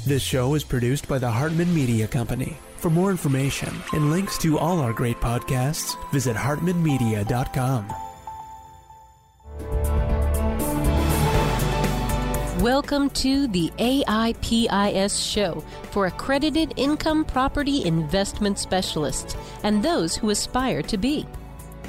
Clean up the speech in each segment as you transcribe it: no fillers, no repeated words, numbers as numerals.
This show is produced by the Hartman Media Company. For more information and links to all our great podcasts, visit hartmanmedia.com. Welcome to the AIPIS show for accredited income property investment specialists and those who aspire to be.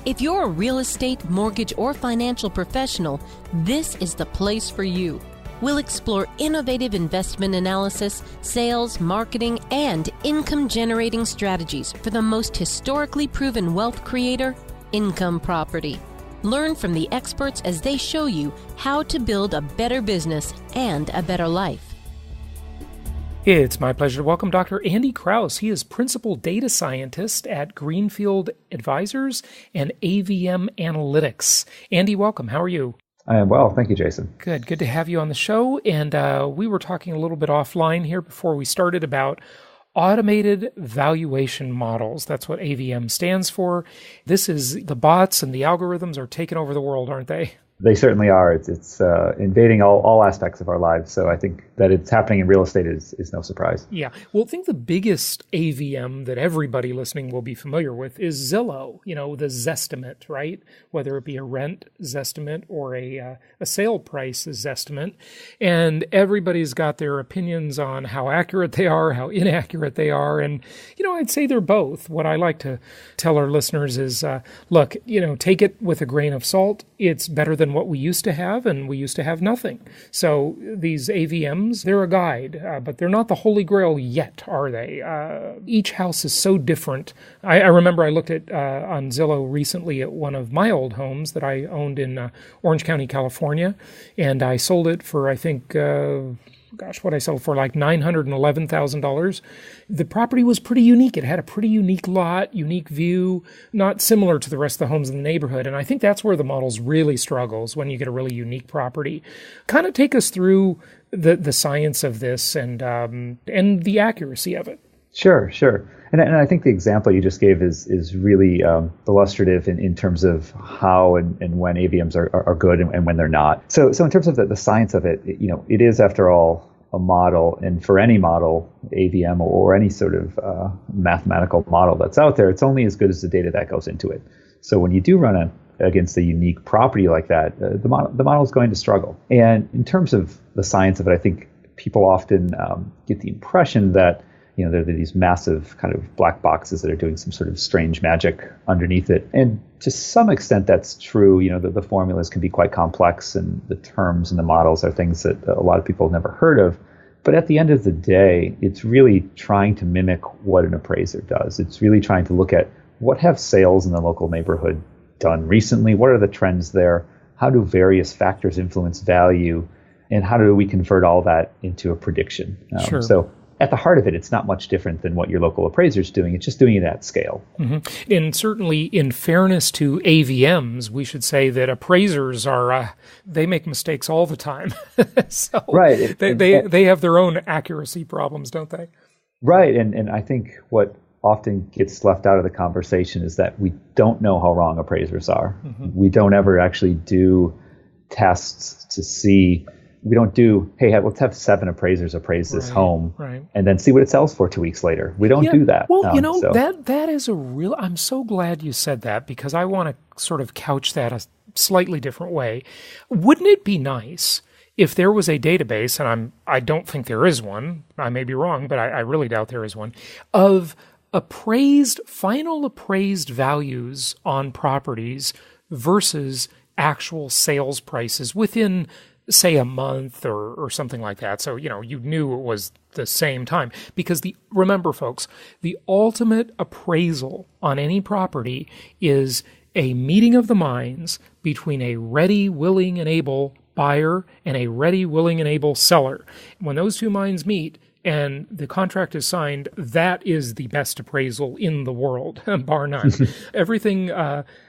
If you're a real estate, mortgage, or financial professional, this is the place for you. We'll explore innovative investment analysis, sales, marketing, and income-generating strategies for the most historically proven wealth creator, income property. Learn from the experts as they show you how to build a better business and a better life. It's my pleasure to welcome Dr. Andy Krause. He is Principal Data Scientist at Greenfield Advisors and AVM Analytics. Andy, welcome. How are you? I am well. Thank you, Jason. Good to have you on the show. And we were talking a little bit offline here before we started about automated valuation models. That's what AVM stands for. This is the bots and the algorithms are taking over the world, aren't they? They certainly are. It's invading all aspects of our lives. So I think that it's happening in real estate is no surprise. Yeah. Well, I think the biggest AVM that everybody listening will be familiar with is Zillow, the Zestimate, right? Whether it be a rent Zestimate or a sale price Zestimate. And everybody's got their opinions on how accurate they are, how inaccurate they are. And, I'd say they're both. What I like to tell our listeners is, look, take it with a grain of salt. It's better than what we used to have, and we used to have nothing. So these AVMs, they're a guide, but they're not the holy grail yet, are they? Each house is so different. I remember I looked at on Zillow recently at one of my old homes that I owned in Orange County, California, and I sold it for, I think, what I sold for like $911,000. The property was pretty unique. It had a pretty unique lot, unique view, not similar to the rest of the homes in the neighborhood. And I think that's where the models really struggles when you get a really unique property. Kind of take us through the science of this and the accuracy of it. Sure. And I think the example you just gave is really illustrative in terms of how and when AVMs are good and when they're not. So in terms of the science of it, it is, after all, a model. And for any model, AVM or any sort of mathematical model that's out there, it's only as good as the data that goes into it. So when you do run against a unique property like that, the model is going to struggle. And in terms of the science of it, I think people often get the impression that there are these massive kind of black boxes that are doing some sort of strange magic underneath it. And to some extent, that's true. The formulas can be quite complex, and the terms and the models are things that a lot of people have never heard of. But at the end of the day, it's really trying to mimic what an appraiser does. It's really trying to look at what have sales in the local neighborhood done recently? What are the trends there? How do various factors influence value? And how do we convert all that into a prediction? Sure. So at the heart of it, it's not much different than what your local appraiser's doing. It's just doing it at scale. Mm-hmm. And certainly, in fairness to AVMs, we should say that appraisers they make mistakes all the time. So right. They have their own accuracy problems, don't they? Right. And I think what often gets left out of the conversation is that we don't know how wrong appraisers are. Mm-hmm. We don't ever actually do tests to see. We don't do, hey, let's have 7 appraisers appraise this home and then see what it sells for 2 weeks later. We don't do that. Well, that is a real, I'm so glad you said that, because I want to sort of couch that a slightly different way. Wouldn't it be nice if there was a database, and I don't think there is one, I may be wrong, but I really doubt there is one, of final appraised values on properties versus actual sales prices within, say, a month or something like that. So, you knew it was the same time. Because remember, folks, the ultimate appraisal on any property is a meeting of the minds between a ready, willing, and able buyer and a ready, willing, and able seller. When those two minds meet and the contract is signed, that is the best appraisal in the world, bar none. Everything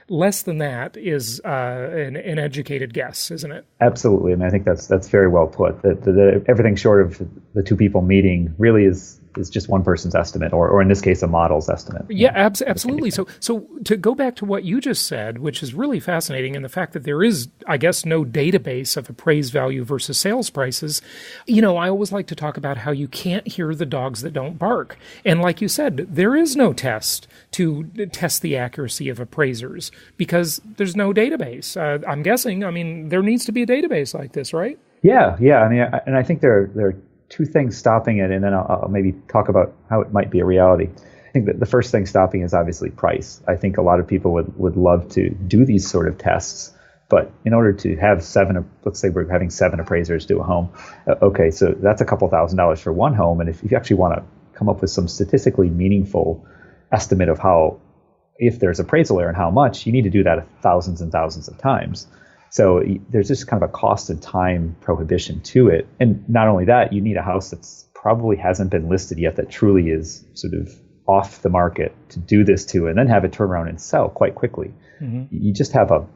less than that is an educated guess, isn't it? Absolutely. I mean, I think that's very well put. That everything short of the two people meeting really is just one person's estimate, or in this case, a model's estimate. Yeah, absolutely. So to go back to what you just said, which is really fascinating, and the fact that there is, I guess, no database of appraised value versus sales prices, I always like to talk about how you can't hear the dogs that don't bark. And like you said, there is no test to test the accuracy of appraisers because there's no database. I'm guessing, there needs to be a database like this, right? Yeah. I mean, and I think there are two things stopping it, and then I'll maybe talk about how it might be a reality. I think that the first thing stopping is obviously price. I think a lot of people would love to do these sort of tests, but in order to have let's say we're having 7 appraisers do a home, okay, so that's a couple $1,000s for one home, and if you actually want to come up with some statistically meaningful estimate of how, if there's appraisal error and how much, you need to do that thousands and thousands of times. So there's just kind of a cost and time prohibition to it. And not only that, you need a house that's probably hasn't been listed yet that truly is sort of off the market to do this to, and then have it turn around and sell quite quickly. Mm-hmm. You just have a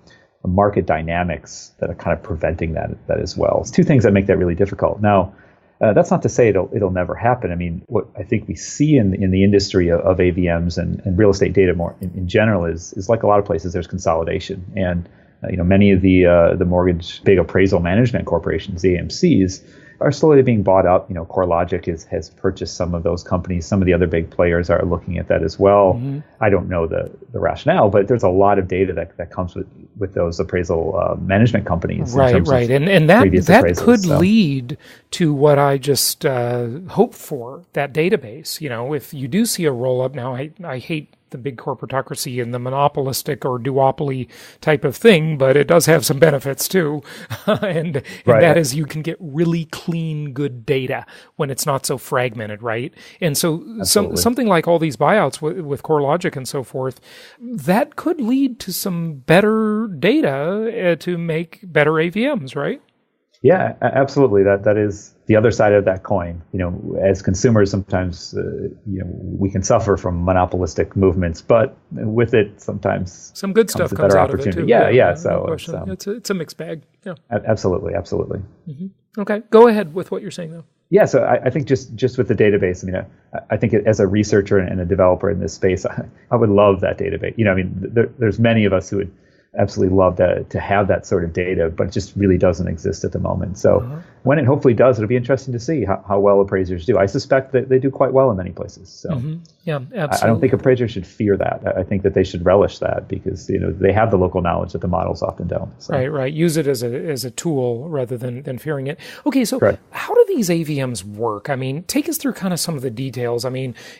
market dynamics that are kind of preventing that as well. It's two things that make that really difficult. Now, that's not to say it'll never happen. I mean, what I think we see in the industry of AVMs and real estate data more in general is like a lot of places, there's consolidation. And many of the mortgage big appraisal management corporations, the AMCs, are slowly being bought up. CoreLogic has purchased some of those companies. Some of the other big players are looking at that as well. Mm-hmm. I don't know the rationale, but there's a lot of data that comes with those appraisal management companies. Right. And that could lead to what I just hoped for, that database. If you do see a roll-up now, I hate the big corporatocracy and the monopolistic or duopoly type of thing, but it does have some benefits too. and that is you can get really clean, good data when it's not so fragmented, right? And so something like all these buyouts with CoreLogic and so forth, that could lead to some better data to make better AVMs, right? Yeah, absolutely. That is the other side of that coin. As consumers, sometimes we can suffer from monopolistic movements, but with it, sometimes some good stuff comes out of it too. Yeah. So it's a mixed bag. Yeah. Absolutely. Mm-hmm. Okay, go ahead with what you're saying though. Yeah, so I think just with the database, I think as a researcher and a developer in this space, I would love that database. There's many of us who would absolutely love to have that sort of data, but it just really doesn't exist at the moment. So when it hopefully does, it'll be interesting to see how well appraisers do. I suspect that they do quite well in many places. So yeah, absolutely. I don't think appraisers should fear that. I think that they should relish that because they have the local knowledge that the models often don't. So. Right. Use it as a tool rather than fearing it. Okay, so Correct. How do these AVMs work? Take us through kind of some of the details.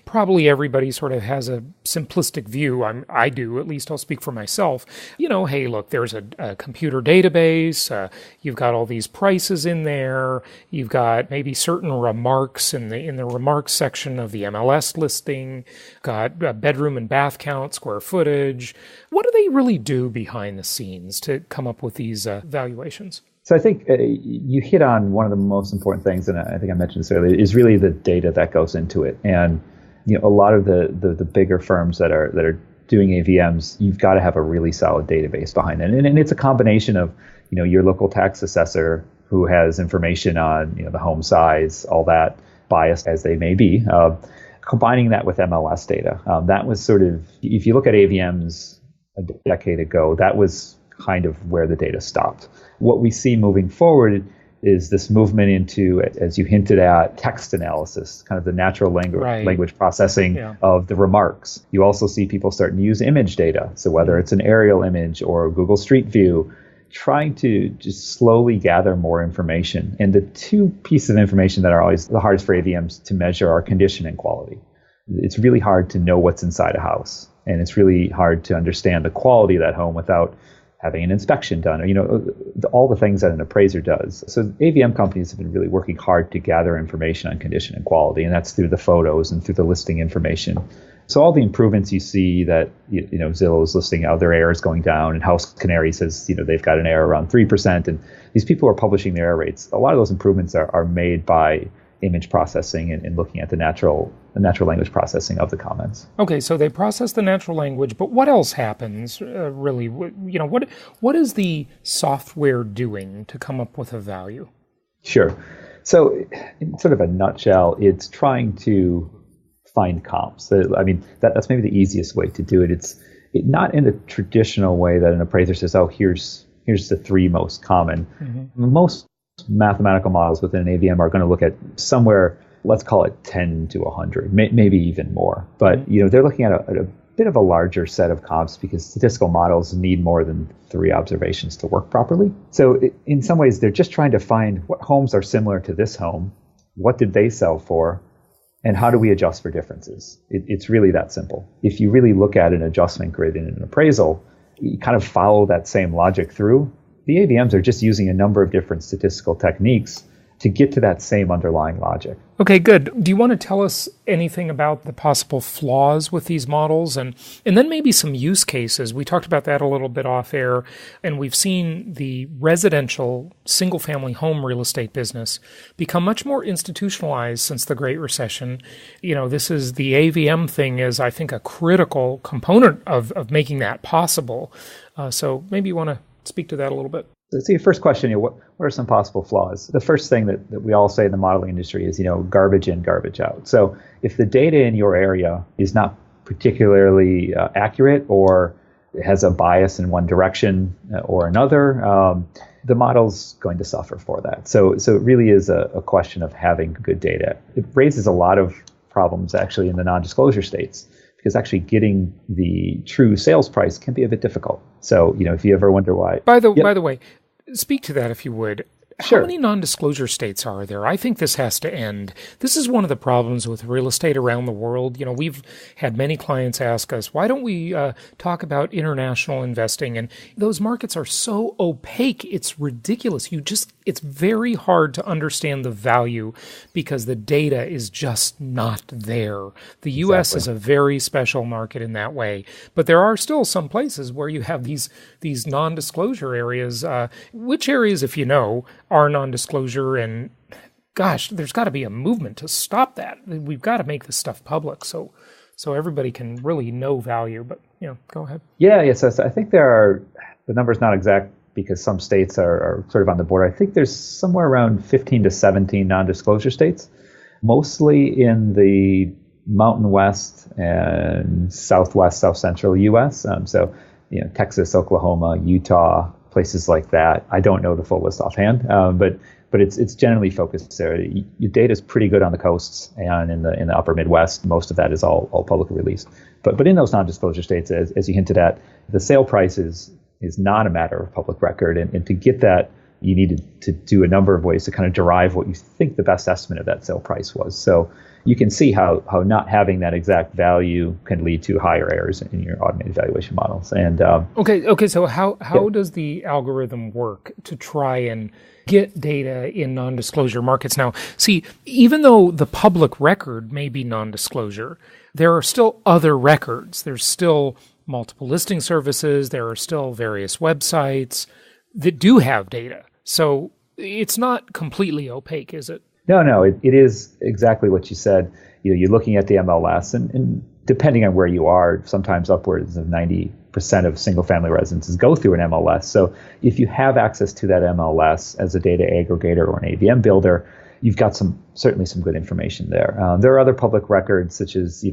Probably everybody sort of has a simplistic view. I do, at least I'll speak for myself. Hey, look, there's a computer database. You've got all these prices in there. You've got maybe certain remarks in the remarks section of the MLS listing. Got bedroom and bath count, square footage. What do they really do behind the scenes to come up with these valuations? So I think you hit on one of the most important things, and I think I mentioned this earlier, is really the data that goes into it. And a lot of the bigger firms that are doing AVMs, you've got to have a really solid database behind it. And it's a combination of, your local tax assessor who has information on, the home size, all that, biased as they may be, combining that with MLS data. That was sort of, if you look at AVMs a decade ago, that was kind of where the data stopped. What we see moving forward is this movement into, as you hinted at, text analysis, kind of the natural language processing of the remarks. You also see people starting to use image data. So whether it's an aerial image or Google Street View, trying to just slowly gather more information. And the two pieces of information that are always the hardest for AVMs to measure are condition and quality. It's really hard to know what's inside a house. And it's really hard to understand the quality of that home without having an inspection done, or, all the things that an appraiser does. So AVM companies have been really working hard to gather information on condition and quality, and that's through the photos and through the listing information. So all the improvements you see that, Zillow is listing how their error is going down, and House Canary says, they've got an error around 3%, and these people are publishing their error rates. A lot of those improvements are made by image processing and looking at the natural language processing of the comments. Okay, so they process the natural language, but what else happens really? You know, what is the software doing to come up with a value? Sure. So in sort of a nutshell, it's trying to find comps. I mean, that's maybe the easiest way to do it. It's not in a traditional way that an appraiser says, oh, here's the three most common. Mm-hmm. Most mathematical models within an AVM are going to look at somewhere, let's call it 10 to 100, maybe even more. But they're looking at a bit of a larger set of comps because statistical models need more than 3 observations to work properly. So in some ways, they're just trying to find what homes are similar to this home, what did they sell for, and how do we adjust for differences? It's really that simple. If you really look at an adjustment grid in an appraisal, you kind of follow that same logic through. The AVMs are just using a number of different statistical techniques to get to that same underlying logic. Okay, good. Do you want to tell us anything about the possible flaws with these models and then maybe some use cases? We talked about that a little bit off air, and we've seen the residential single-family home real estate business become much more institutionalized since the Great Recession. This is the AVM thing is, I think, a critical component of making that possible. So maybe you want to speak to that a little bit. So your first question, what are some possible flaws? The first thing that we all say in the modeling industry is, garbage in, garbage out. So if the data in your area is not particularly accurate or it has a bias in one direction or another, the model's going to suffer for that. So it really is a question of having good data. It raises a lot of problems actually in the non-disclosure states, because actually getting the true sales price can be a bit difficult. So, if you ever wonder why. By the way, speak to that if you would. Sure. How many non-disclosure states are there? I think this has to end. This is one of the problems with real estate around the world. We've had many clients ask us, why don't we talk about international investing? And those markets are so opaque, it's ridiculous. It's very hard to understand the value because the data is just not there. The U.S. is a very special market in that way. But there are still some places where you have these non-disclosure areas. Which areas, if you know, are non-disclosure, and gosh, there's got to be a movement to stop that. We've got to make this stuff public so everybody can really know value. But go ahead. Yeah. So I think the number's not exact because some states are sort of on the border. I think there's somewhere around 15 to 17 non-disclosure states, mostly in the Mountain West and Southwest, South Central U.S. Texas, Oklahoma, Utah, places like that. I don't know the full list offhand, but it's generally focused there. Your data is pretty good on the coasts and in the upper Midwest. Most of that is all publicly released. But in those non-disclosure states, as you hinted at, the sale price is not a matter of public record, and to get that, you needed to do a number of ways to kind of derive what you think the best estimate of that sale price was. So you can see how not having that exact value can lead to higher errors in your automated valuation models. And okay. So how does the algorithm work to try and get data in non-disclosure markets? Now, see, even though the public record may be non-disclosure, there are still other records. There's still multiple listing services. There are still various websites that do have data. So it's not completely opaque, is it? No, it is exactly what you said. You're looking at the MLS, and depending on where you are, sometimes upwards of 90% of single-family residences go through an MLS. So if you have access to that MLS as a data aggregator or an AVM builder, you've got certainly some good information there. There are other public records, such as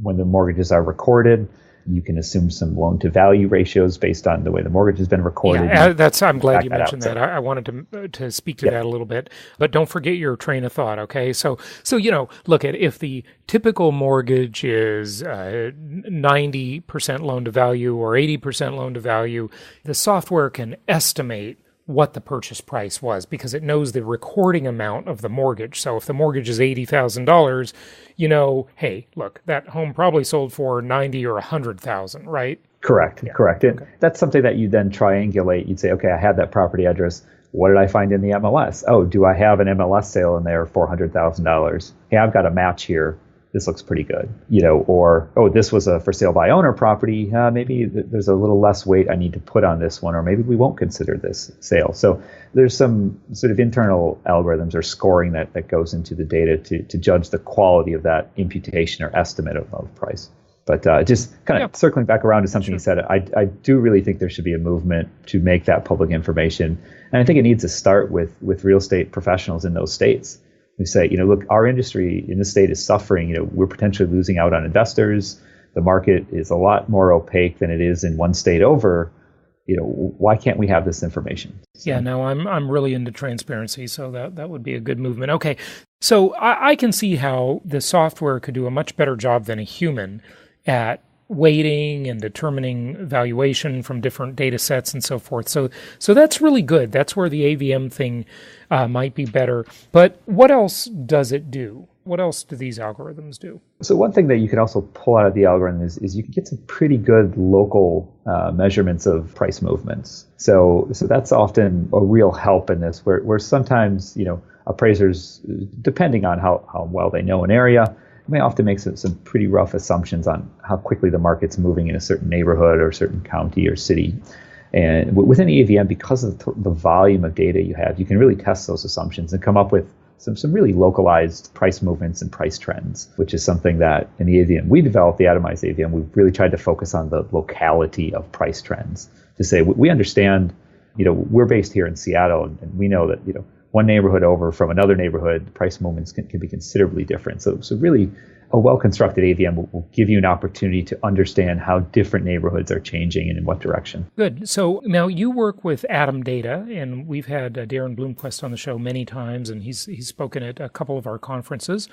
when the mortgages are recorded. You can assume some loan-to-value ratios based on the way the mortgage has been recorded. Yeah, I'm glad you mentioned that. I wanted to speak to that a little bit, but don't forget your train of thought. Okay, so look at if the typical mortgage is 90% loan-to-value or 80% loan-to-value, the software can estimate what the purchase price was because it knows the recording amount of the mortgage. So if the mortgage is $80,000, hey, look, that home probably sold for $90,000 or $100,000, right? Correct. And that's something that you then triangulate. You'd say, okay, I had that property address. What did I find in the MLS? Oh, do I have an MLS sale in there for $400,000? Hey, I've got a match here. this looks pretty good, or, oh, this was a for sale by owner property. Maybe there's a little less weight I need to put on this one, or maybe we won't consider this sale. So there's some sort of internal algorithms or scoring that goes into the data to judge the quality of that imputation or estimate of price. But just kind of circling back around to something you said, I do really think there should be a movement to make that public information. And I think it needs to start with real estate professionals in those states. We say, look, our industry in the state is suffering. We're potentially losing out on investors. The market is a lot more opaque than it is in one state over. Why can't we have this information? So. Yeah, no, I'm really into transparency, so that would be a good movement. Okay, so I can see how the software could do a much better job than a human at weighting and determining valuation from different data sets and so forth. So that's really good. That's where the AVM thing might be better. But what else does it do? What else do these algorithms do? So one thing that you can also pull out of the algorithm is you can get some pretty good local measurements of price movements. So that's often a real help in this, where sometimes, appraisers, depending on how well they know an area, may often make some pretty rough assumptions on how quickly the market's moving in a certain neighborhood or a certain county or city. And within the AVM, because of the volume of data you have, you can really test those assumptions and come up with some really localized price movements and price trends, which is something that in the AVM we developed, the atomized AVM, we've really tried to focus on the locality of price trends to say we understand, we're based here in Seattle, and we know that, one neighborhood over from another neighborhood, price movements can be considerably different. So really, a well-constructed AVM will give you an opportunity to understand how different neighborhoods are changing and in what direction. Good. So now you work with Atom Data, and we've had Darren Bloomquist on the show many times, and he's spoken at a couple of our conferences.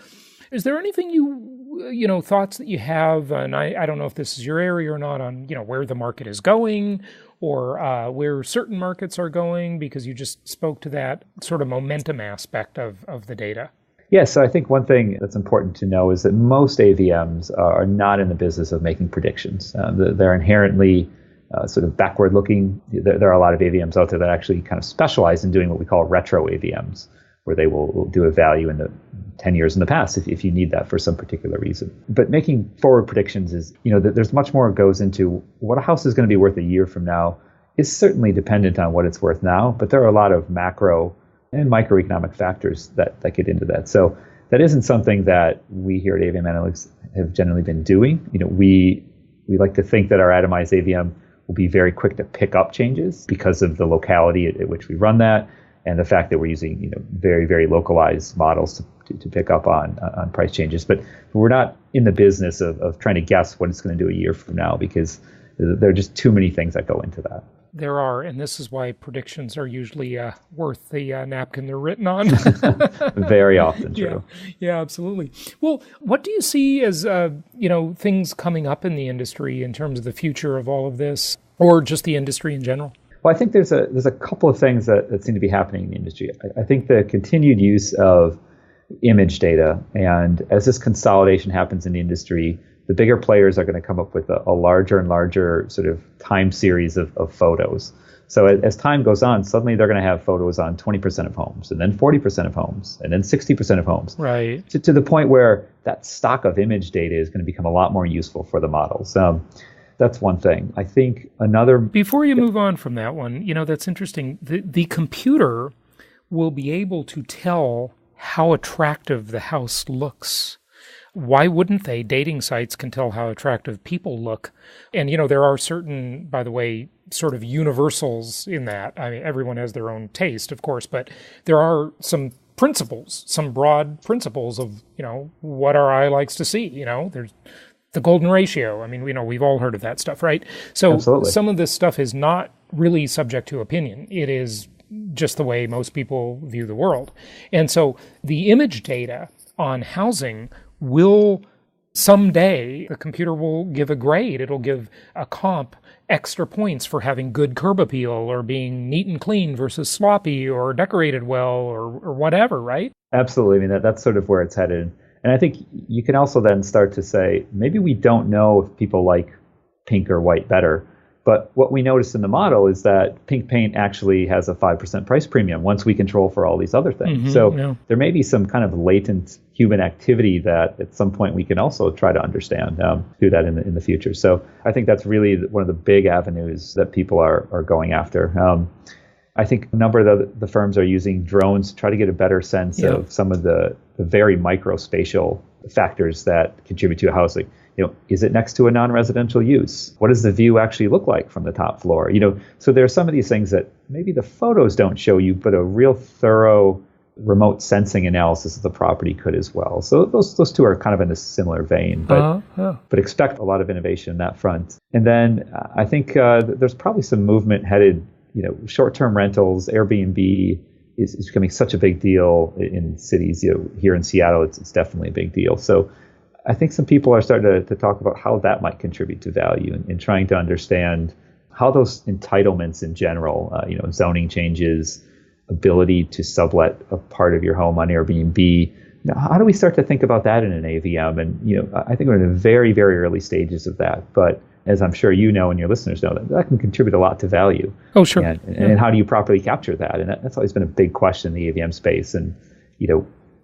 Is there anything thoughts that you have, and I don't know if this is your area or not, on, where the market is going or where certain markets are going, because you just spoke to that sort of momentum aspect of the data? Yes, so I think one thing that's important to know is that most AVMs are not in the business of making predictions. They're inherently sort of backward-looking. There are a lot of AVMs out there that actually kind of specialize in doing what we call retro AVMs, where they will do a value in the 10 years in the past if you need that for some particular reason. But making forward predictions is, there's much more goes into what a house is going to be worth a year from now is certainly dependent on what it's worth now, but there are a lot of macro and microeconomic factors that get into that. So that isn't something that we here at AVM Analytics have generally been doing. We like to think that our atomized AVM will be very quick to pick up changes because of the locality at which we run that, and the fact that we're using very, very localized models to pick up on price changes. But we're not in the business of trying to guess what it's going to do a year from now, because there are just too many things that go into that. There are, and this is why predictions are usually worth the napkin they're written on. Very often true. Yeah, absolutely. Well, what do you see as things coming up in the industry in terms of the future of all of this, or just the industry in general? Well, I think there's a couple of things that seem to be happening in the industry. I think the continued use of image data, and as this consolidation happens in the industry, the bigger players are going to come up with a larger and larger sort of time series of photos. So as time goes on, suddenly they're going to have photos on 20% of homes, and then 40% of homes, and then 60% of homes. Right. To the point where that stock of image data is going to become a lot more useful for the models. That's one thing. I think another... Before you move on from that one, that's interesting. The computer will be able to tell how attractive the house looks. Why wouldn't they? Dating sites can tell how attractive people look. And, there are certain, by the way, sort of universals in that. I mean, everyone has their own taste, of course, but there are some principles, some broad principles of, what our eye likes to see. There's the golden ratio. I mean, we've all heard of that stuff, right? So Absolutely. Some of this stuff is not really subject to opinion. It is just the way most people view the world. And so the image data on housing will someday, the computer will give a grade. It'll give a comp extra points for having good curb appeal or being neat and clean versus sloppy or decorated well or whatever, right? Absolutely. I mean, that's sort of where it's headed. And I think you can also then start to say, maybe we don't know if people like pink or white better. But what we noticed in the model is that pink paint actually has a 5% price premium once we control for all these other things. There may be some kind of latent human activity that at some point we can also try to understand, do that in the future. So I think that's really one of the big avenues that people are going after. I think a number of the firms are using drones to try to get a better sense of some of the very microspatial factors that contribute to a house. Like, is it next to a non-residential use? What does the view actually look like from the top floor? So there are some of these things that maybe the photos don't show you, but a real thorough remote sensing analysis of the property could as well. So those two are kind of in a similar vein, but expect a lot of innovation in that front. And then I think there's probably some movement headed, short-term rentals, Airbnb is becoming such a big deal in cities. Here in Seattle, it's definitely a big deal. So I think some people are starting to talk about how that might contribute to value and trying to understand how those entitlements in general, zoning changes, ability to sublet a part of your home on Airbnb. How do we start to think about that in an AVM? And, I think we're in the very, very early stages of that. But as I'm sure you know and your listeners know, that can contribute a lot to value. Oh, sure. And how do you properly capture that? And that's always been a big question in the AVM space. And,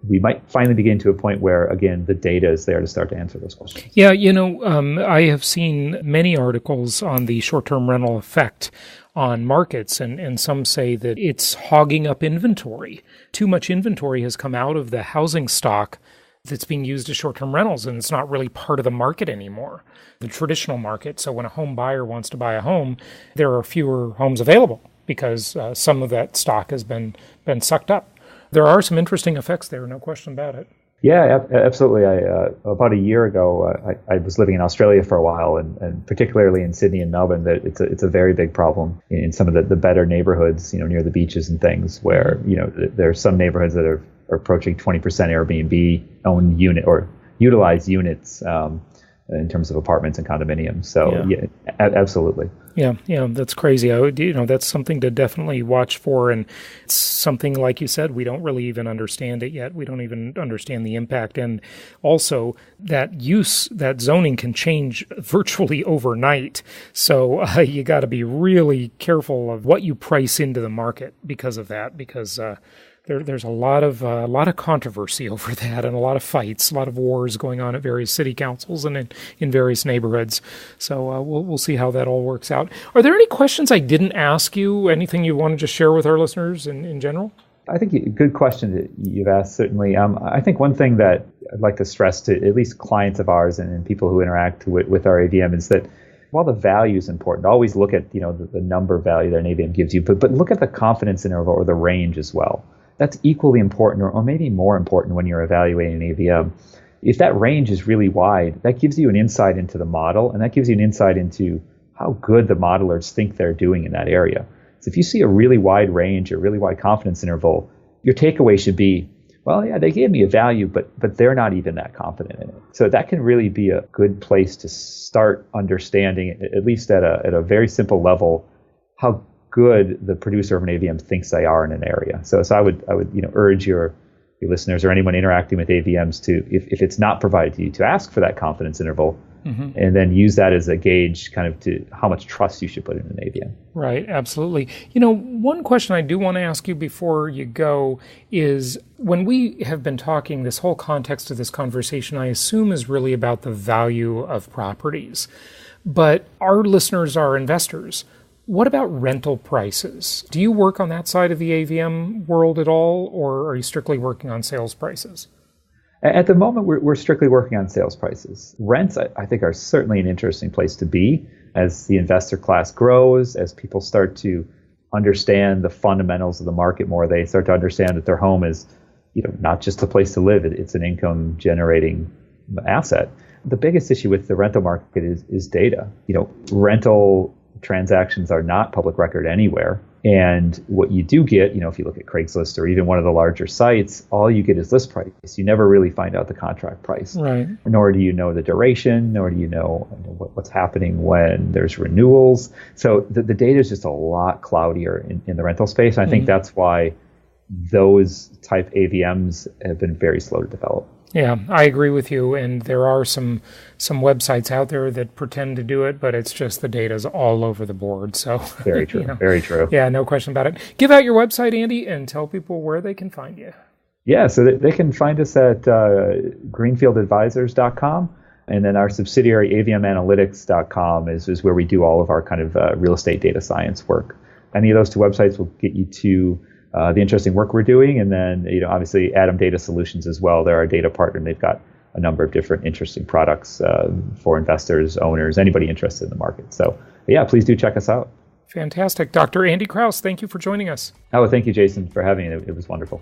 we might finally begin to a point where, again, the data is there to start to answer those questions. Yeah, I have seen many articles on the short-term rental effect on markets, and some say that it's hogging up inventory. Too much inventory has come out of the housing stock that's being used as short-term rentals, and it's not really part of the market anymore, the traditional market. So when a home buyer wants to buy a home, there are fewer homes available because some of that stock has been sucked up. There are some interesting effects there, no question about it. Yeah, absolutely. About a year ago, I was living in Australia for a while, and particularly in Sydney and Melbourne, that it's a very big problem in some of the better neighborhoods, near the beaches and things, where there are some neighborhoods that are approaching 20% Airbnb owned unit or utilized units in terms of apartments and condominiums. So yeah absolutely. Yeah, that's crazy. That's something to definitely watch for, and it's something, like you said, we don't really even understand it yet. We don't even understand the impact, and also that zoning can change virtually overnight. So you got to be really careful of what you price into the market because of that, because there's a lot of controversy over that, and a lot of fights, a lot of wars going on at various city councils and in various neighborhoods. So we'll see how that all works out. Are there any questions I didn't ask you? Anything you want to just share with our listeners in general? I think good question that you've asked, certainly. I think one thing that I'd like to stress to at least clients of ours and people who interact with our AVM is that while the value is important, always look at the number value that an AVM gives you, but look at the confidence interval or the range as well. That's equally important, or maybe more important when you're evaluating an AVM. If that range is really wide, that gives you an insight into the model, and that gives you an insight into how good the modelers think they're doing in that area. So if you see a really wide range, a really wide confidence interval, your takeaway should be, well, yeah, they gave me a value, but they're not even that confident in it. So that can really be a good place to start understanding, at least at a very simple level, how good the producer of an AVM thinks they are in an area. So I would urge your listeners or anyone interacting with AVMs to, if it's not provided to you, to ask for that confidence interval, and then use that as a gauge kind of to how much trust you should put in an AVM. Right, absolutely. One question I do want to ask you before you go is, when we have been talking, this whole context of this conversation, I assume, is really about the value of properties. But our listeners are investors. What about rental prices? Do you work on that side of the AVM world at all, or are you strictly working on sales prices? At the moment, we're strictly working on sales prices. Rents, I think, are certainly an interesting place to be as the investor class grows, as people start to understand the fundamentals of the market more. They start to understand that their home is, not just a place to live. It's an income-generating asset. The biggest issue with the rental market is data. Rental transactions are not public record anywhere. And what you do get, if you look at Craigslist or even one of the larger sites, all you get is list price. You never really find out the contract price. Right. Nor do you know the duration, nor do you know what's happening when there's renewals. So the data is just a lot cloudier in the rental space. And I think that's why those type AVMs have been very slow to develop. Yeah, I agree with you. And there are some websites out there that pretend to do it, but it's just the data's all over the board. So very true. Very true. Yeah, no question about it. Give out your website, Andy, and tell people where they can find you. Yeah, so they can find us at greenfieldadvisors.com. And then our subsidiary, avmanalytics.com, is where we do all of our kind of real estate data science work. Any of those two websites will get you to the interesting work we're doing. And then, obviously, Atom Data Solutions as well. They're our data partner, and they've got a number of different interesting products for investors, owners, anybody interested in the market. So, yeah, please do check us out. Fantastic. Dr. Andy Krause, thank you for joining us. Oh, thank you, Jason, for having me. It was wonderful.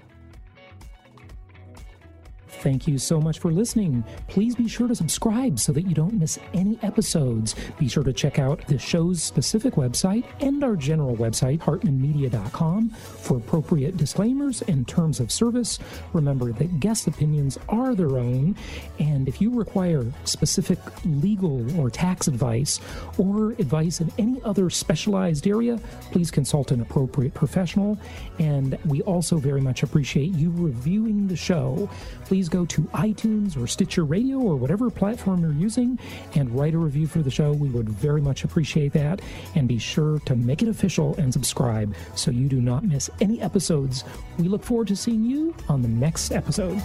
Thank you so much for listening. Please be sure to subscribe so that you don't miss any episodes. Be sure to check out the show's specific website and our general website, hartmanmedia.com, for appropriate disclaimers and terms of service. Remember that guest opinions are their own, and if you require specific legal or tax advice or advice in any other specialized area, please consult an appropriate professional. And we also very much appreciate you reviewing the show. Please go to iTunes or Stitcher Radio or whatever platform you're using and write a review for the show. We would very much appreciate that. And be sure to make it official and subscribe so you do not miss any episodes. We look forward to seeing you on the next episode.